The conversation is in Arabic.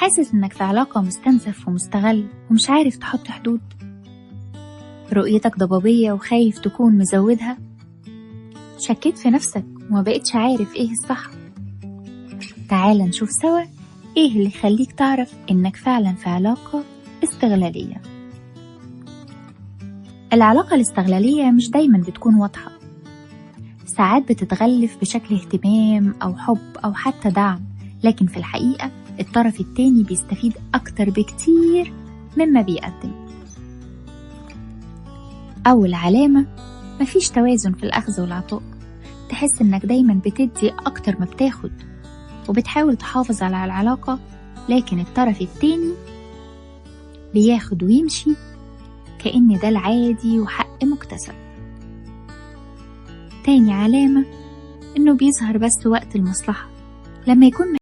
حاسس إنك في علاقة مستنزف ومستغل ومش عارف تحط حدود؟ رؤيتك ضبابية وخايف تكون مزودها؟ شكيت في نفسك وما بقتش عارف إيه الصح؟ تعال نشوف سوا إيه اللي يخليك تعرف إنك فعلا في علاقة استغلالية. العلاقة الاستغلالية مش دايما بتكون واضحة، ساعات بتتغلف بشكل اهتمام أو حب أو حتى دعم، لكن في الحقيقة الطرف التاني بيستفيد أكتر بكتير مما بيقدم. أول علامة، مفيش توازن في الأخذ والعطاء، تحس إنك دايما بتدي أكتر ما بتاخد وبتحاول تحافظ على العلاقة، لكن الطرف التاني بياخد ويمشي كأن ده العادي وحق مكتسب. تاني علامة، إنه بيظهر بس وقت المصلحة، لما يكون